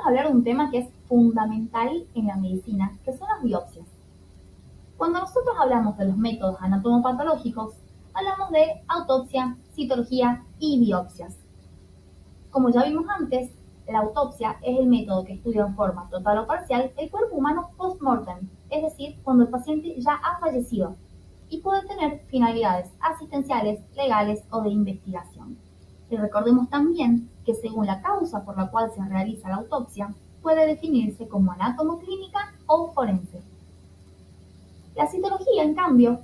vamos a hablar de un tema que es fundamental en la medicina, que son las biopsias. Cuando nosotros hablamos de los métodos anatomopatológicos, hablamos de autopsia, citología y biopsias. Como ya vimos antes, la autopsia es el método que estudia en forma total o parcial el cuerpo humano post-mortem, es decir, cuando el paciente ya ha fallecido, y puede tener finalidades asistenciales, legales o de investigación. Y recordemos también que según la causa por la cual se realiza la autopsia, puede definirse como anatomoclínica o forense. La citología, en cambio,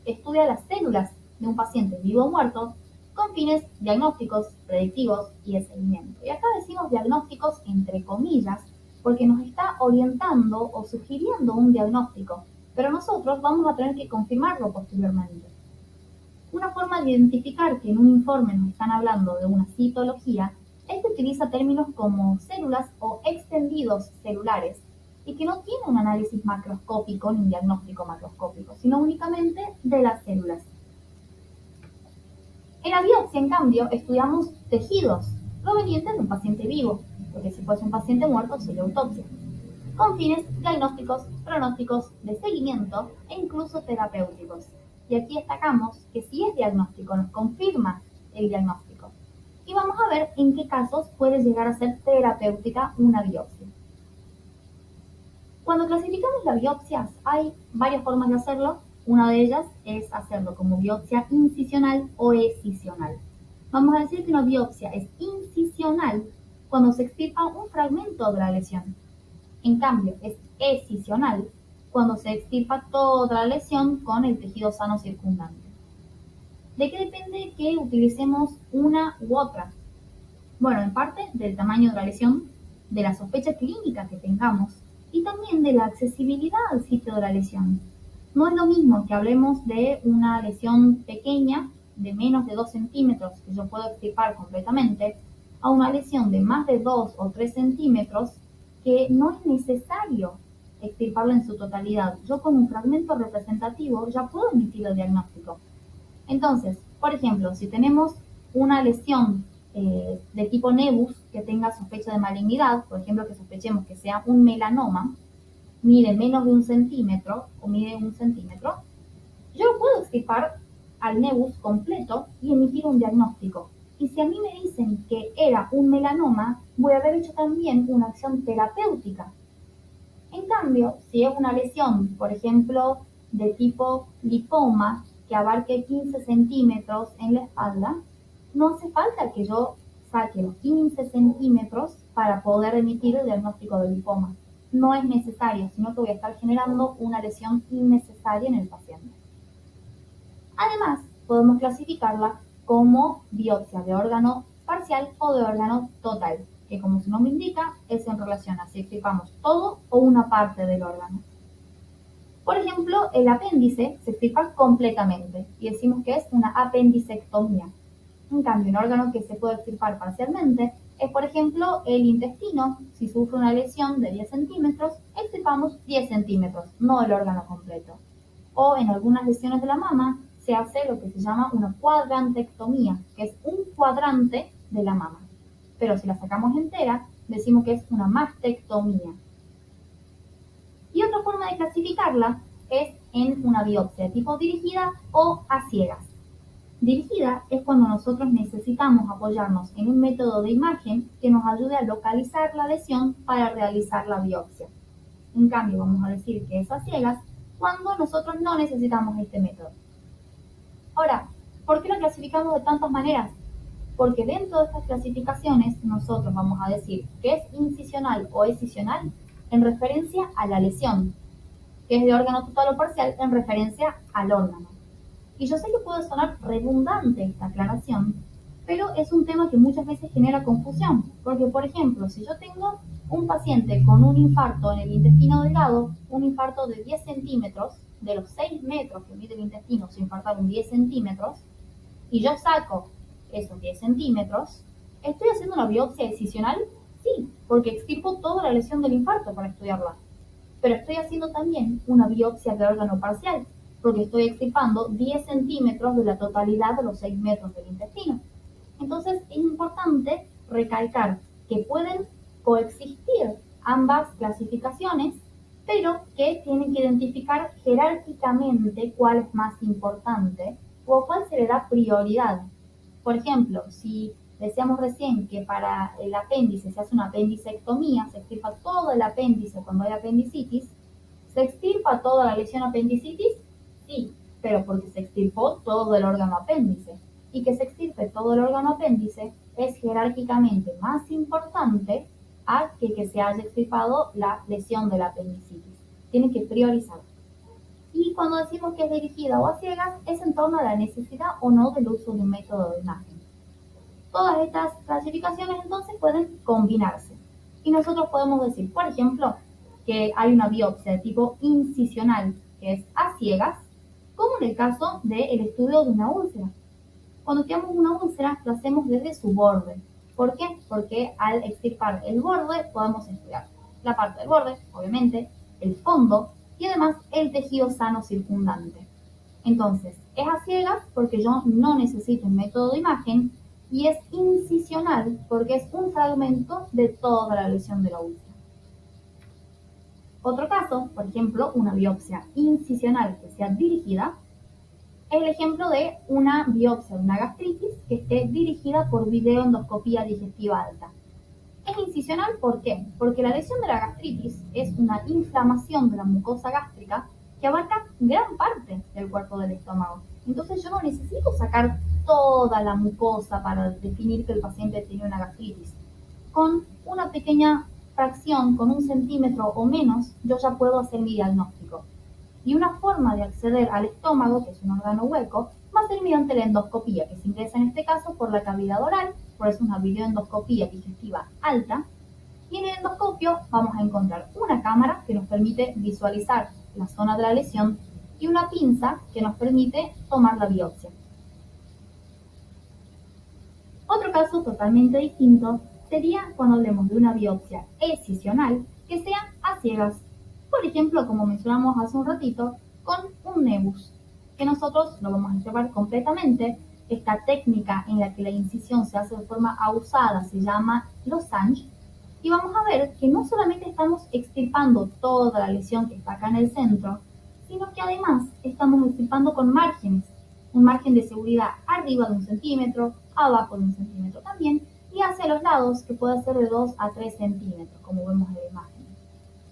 estudia las células de un paciente vivo o muerto con fines diagnósticos, predictivos y de seguimiento. Y acá decimos diagnósticos entre comillas, porque nos está orientando o sugiriendo un diagnóstico, pero nosotros vamos a tener que confirmarlo posteriormente. Una forma de identificar que en un informe nos están hablando de una citología es que utiliza términos como células o extendidos celulares y que no tiene un análisis macroscópico ni un diagnóstico macroscópico, sino únicamente de las células. En la biopsia, en cambio, estudiamos tejidos provenientes de un paciente vivo, porque si fuese un paciente muerto sería autopsia, con fines diagnósticos, pronósticos, de seguimiento e incluso terapéuticos. Y aquí destacamos que si es diagnóstico, nos confirma el diagnóstico. Y vamos a ver en qué casos puede llegar a ser terapéutica una biopsia. Cuando clasificamos las biopsias, hay varias formas de hacerlo. Una de ellas es hacerlo como biopsia incisional o excisional. Vamos a decir que una biopsia es incisional cuando se extirpa un fragmento de la lesión. En cambio, es excisional cuando se extirpa toda la lesión con el tejido sano circundante. ¿De qué depende que utilicemos una u otra? Bueno, en parte del tamaño de la lesión, de la sospecha clínica que tengamos y también de la accesibilidad al sitio de la lesión. No es lo mismo que hablemos de una lesión pequeña de menos de 2 centímetros que yo puedo extirpar completamente a una lesión de más de 2 o 3 centímetros que no es necesario extirparlo en su totalidad. Yo con un fragmento representativo ya puedo emitir el diagnóstico. Entonces, por ejemplo, si tenemos una lesión de tipo nevus que tenga sospecha de malignidad, por ejemplo, que sospechemos que sea un melanoma, mide menos de 1 centímetro o mide 1 centímetro, yo puedo extirpar al nevus completo y emitir un diagnóstico. Y si a mí me dicen que era un melanoma, voy a haber hecho también una acción terapéutica. En cambio, si es una lesión, por ejemplo, de tipo lipoma, que abarque 15 centímetros en la espalda, no hace falta que yo saque los 15 centímetros para poder emitir el diagnóstico de lipoma. No es necesario, sino que voy a estar generando una lesión innecesaria en el paciente. Además, podemos clasificarla como biopsia de órgano parcial o de órgano total, que como su nombre indica, es en relación a si extirpamos todo o una parte del órgano. Por ejemplo, el apéndice se extirpa completamente y decimos que es una apendicectomía. En cambio, un órgano que se puede extirpar parcialmente es, por ejemplo, el intestino. Si sufre una lesión de 10 centímetros, extirpamos 10 centímetros, no el órgano completo. O en algunas lesiones de la mama se hace lo que se llama una cuadrantectomía, que es un cuadrante de la mama. Pero si la sacamos entera, decimos que es una mastectomía. Y otra forma de clasificarla es en una biopsia de tipo dirigida o a ciegas. Dirigida es cuando nosotros necesitamos apoyarnos en un método de imagen que nos ayude a localizar la lesión para realizar la biopsia. En cambio, vamos a decir que es a ciegas cuando nosotros no necesitamos este método. Ahora, ¿por qué la clasificamos de tantas maneras? Porque dentro de estas clasificaciones nosotros vamos a decir que es incisional o excisional en referencia a la lesión, que es de órgano total o parcial en referencia al órgano. Y yo sé que puede sonar redundante esta aclaración, pero es un tema que muchas veces genera confusión, porque por ejemplo, si yo tengo un paciente con un infarto en el intestino delgado, un infarto de 10 centímetros, de los 6 metros que mide el intestino, se infartaron 10 centímetros, y yo saco esos 10 centímetros, ¿estoy haciendo una biopsia excisional? Sí, porque extirpo toda la lesión del infarto para estudiarla. Pero estoy haciendo también una biopsia de órgano parcial, porque estoy extirpando 10 centímetros de la totalidad de los 6 metros del intestino. Entonces es importante recalcar que pueden coexistir ambas clasificaciones, pero que tienen que identificar jerárquicamente cuál es más importante o cuál se le da prioridad. Por ejemplo, si decíamos recién que para el apéndice se hace una apendicectomía, se extirpa todo el apéndice cuando hay apendicitis, ¿se extirpa toda la lesión apendicitis? Sí, pero porque se extirpó todo el órgano apéndice. Y que se extirpe todo el órgano apéndice es jerárquicamente más importante a que se haya extirpado la lesión de la apendicitis. Tienen que priorizar. Y cuando decimos que es dirigida o a ciegas, es en torno a la necesidad o no del uso de un método de imagen. Todas estas clasificaciones entonces pueden combinarse. Y nosotros podemos decir, por ejemplo, que hay una biopsia de tipo incisional, que es a ciegas, como en el caso del estudio de una úlcera. Cuando estudiamos una úlcera, lo hacemos desde su borde. ¿Por qué? Porque al extirpar el borde podemos estudiar la parte del borde, obviamente, el fondo y además el tejido sano circundante. Entonces, es a ciegas porque yo no necesito un método de imagen y es incisional porque es un fragmento de toda la lesión de la úlcera. Otro caso, por ejemplo, una biopsia incisional que sea dirigida, es el ejemplo de una biopsia de una gastritis que esté dirigida por videoendoscopía digestiva alta. Es incisional, ¿por qué? Porque la lesión de la gastritis es una inflamación de la mucosa gástrica que abarca gran parte del cuerpo del estómago. Entonces yo no necesito sacar toda la mucosa para definir que el paciente tiene una gastritis. Con una pequeña fracción, con 1 centímetro o menos, yo ya puedo hacer mi diagnóstico. Y una forma de acceder al estómago, que es un órgano hueco, va a ser mediante la endoscopía, que se ingresa en este caso por la cavidad oral, por eso es una videoendoscopía digestiva alta. Y en el endoscopio vamos a encontrar una cámara que nos permite visualizar la zona de la lesión y una pinza que nos permite tomar la biopsia. Otro caso totalmente distinto sería cuando hablemos de una biopsia escisional que sea a ciegas. Por ejemplo, como mencionamos hace un ratito, con un nebus, que nosotros lo vamos a observar completamente. Esta técnica en la que la incisión se hace de forma ausada se llama losange, y vamos a ver que no solamente estamos extirpando toda la lesión que está acá en el centro, sino que además estamos extirpando con márgenes, un margen de seguridad arriba de 1 centímetro, abajo de 1 centímetro también, y hacia los lados que puede ser de 2 a 3 centímetros, como vemos en la imagen.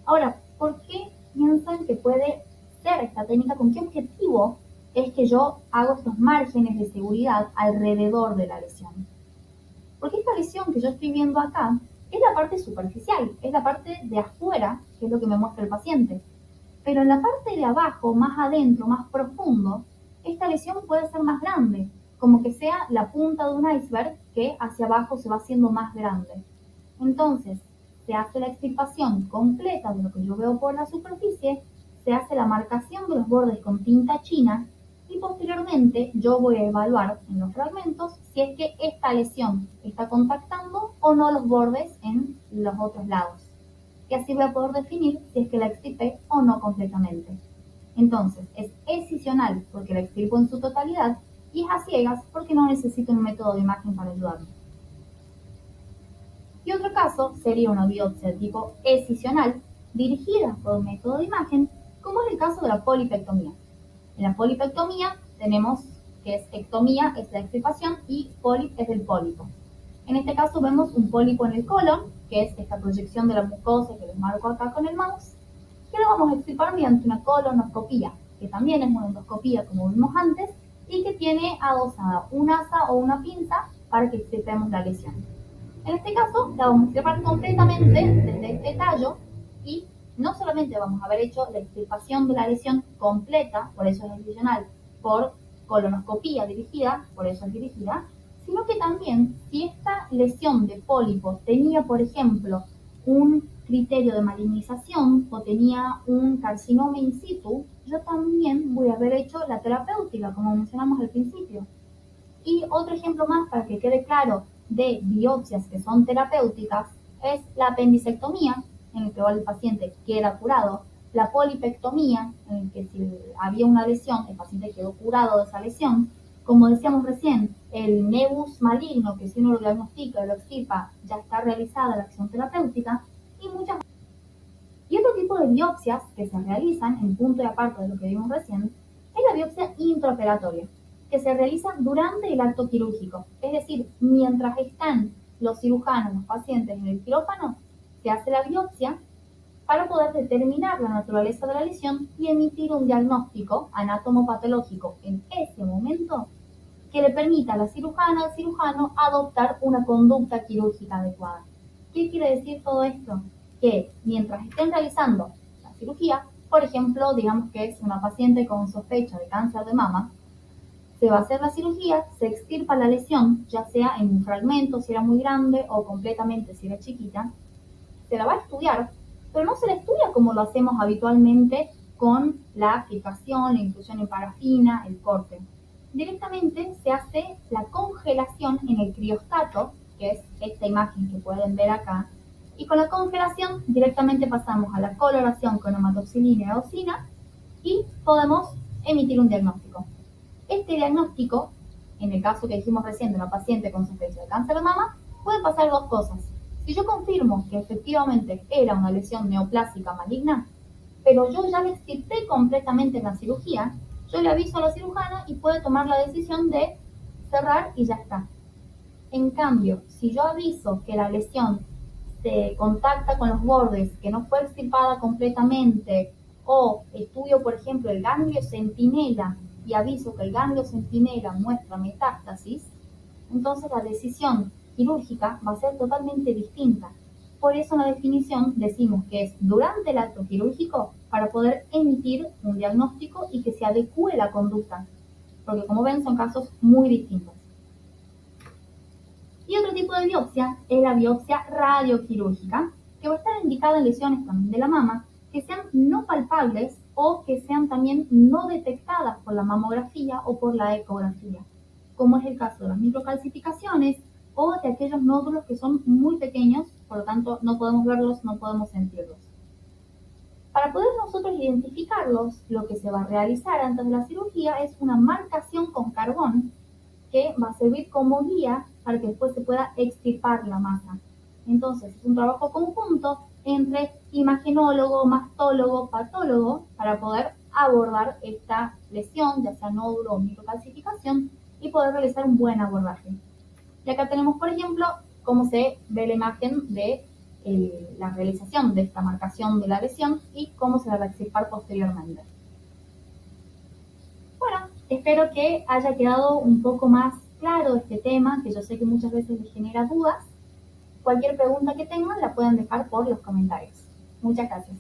Ahora, ¿por qué piensan que puede ser esta técnica? ¿Con qué objetivo es que yo hago estos márgenes de seguridad alrededor de la lesión? Porque esta lesión que yo estoy viendo acá es la parte superficial, es la parte de afuera, que es lo que me muestra el paciente. Pero en la parte de abajo, más adentro, más profundo, esta lesión puede ser más grande, como que sea la punta de un iceberg que hacia abajo se va haciendo más grande. Entonces, se hace la extirpación completa de lo que yo veo por la superficie, se hace la marcación de los bordes con tinta china y posteriormente yo voy a evaluar en los fragmentos si es que esta lesión está contactando o no los bordes en los otros lados. Y así voy a poder definir si es que la extirpé o no completamente. Entonces, es escisional porque la extirpo en su totalidad y es a ciegas porque no necesito un método de imagen para ayudarme. Y otro caso sería una biopsia de tipo escisional dirigida por un método de imagen, como es el caso de la polipectomía. En la polipectomía tenemos que es ectomía, es la extirpación, y polip es el pólipo. En este caso vemos un pólipo en el colon, que es esta proyección de la mucosa que les marco acá con el mouse, que lo vamos a extirpar mediante una colonoscopía, que también es una endoscopía como vimos antes, y que tiene adosada un asa o una pinza para que extirpemos la lesión. En este caso, la vamos a extirpar completamente desde este tallo y no solamente vamos a haber hecho la extirpación de la lesión completa, por eso es excisional, por colonoscopía dirigida, por eso es dirigida, sino que también si esta lesión de pólipo tenía, por ejemplo, un criterio de malignización o tenía un carcinoma in situ, yo también voy a haber hecho la terapéutica, como mencionamos al principio. Y otro ejemplo más para que quede claro de biopsias que son terapéuticas es la apendicectomía, en el que el paciente queda curado, la polipectomía, en el que si había una lesión, el paciente quedó curado de esa lesión, Como decíamos recién, el nebus maligno, que si uno lo diagnostica y lo extirpa, ya está realizada la acción terapéutica, y muchas. Y otro tipo de biopsias que se realizan, en punto y aparte de lo que vimos recién, es la biopsia intraoperatoria, que se realiza durante el acto quirúrgico. Es decir, mientras están los cirujanos, los pacientes en el quirófano, se hace la biopsia para poder determinar la naturaleza de la lesión y emitir un diagnóstico anatomopatológico en ese momento que le permita a la cirujana o al cirujano adoptar una conducta quirúrgica adecuada. ¿Qué quiere decir todo esto? Que mientras estén realizando la cirugía, por ejemplo, digamos que es una paciente con sospecha de cáncer de mama, se va a hacer la cirugía, se extirpa la lesión, ya sea en un fragmento si era muy grande o completamente si era chiquita, se la va a estudiar, pero no se la estudia como lo hacemos habitualmente con la fijación, la inclusión en parafina, el corte. Directamente se hace la congelación en el criostato, que es esta imagen que pueden ver acá, y con la congelación directamente pasamos a la coloración con hematoxilina y eosina y podemos emitir un diagnóstico. Este diagnóstico, en el caso que dijimos recién de una paciente con sospecha de cáncer de mama, pueden pasar dos cosas. Si yo confirmo que efectivamente era una lesión neoplásica maligna, pero yo ya la extirpé completamente en la cirugía, yo le aviso a la cirujana y puede tomar la decisión de cerrar y ya está. En cambio, si yo aviso que la lesión se contacta con los bordes, que no fue extirpada completamente, o estudio, por ejemplo, el ganglio centinela y aviso que el ganglio centinela muestra metástasis, entonces la decisión quirúrgica va a ser totalmente distinta. Por eso en la definición decimos que es durante el acto quirúrgico para poder emitir un diagnóstico y que se adecue la conducta, porque como ven son casos muy distintos. Y otro tipo de biopsia es la biopsia radioquirúrgica, que va a estar indicada en lesiones también de la mama, que sean no palpables o que sean también no detectadas por la mamografía o por la ecografía, como es el caso de las microcalcificaciones o de aquellos nódulos que son muy pequeños, por lo tanto no podemos verlos, no podemos sentirlos. Para poder nosotros identificarlos, lo que se va a realizar antes de la cirugía es una marcación con carbón que va a servir como guía para que después se pueda extirpar la masa. Entonces es un trabajo conjunto entre imagenólogo, mastólogo, patólogo para poder abordar esta lesión, ya sea nódulo o microcalcificación, y poder realizar un buen abordaje. Y acá tenemos, por ejemplo, cómo se ve la imagen de la realización de esta marcación de la lesión y cómo se la va a extirpar posteriormente. Bueno, espero que haya quedado un poco más claro este tema, que yo sé que muchas veces les genera dudas. Cualquier pregunta que tengan la pueden dejar por los comentarios. Muchas gracias.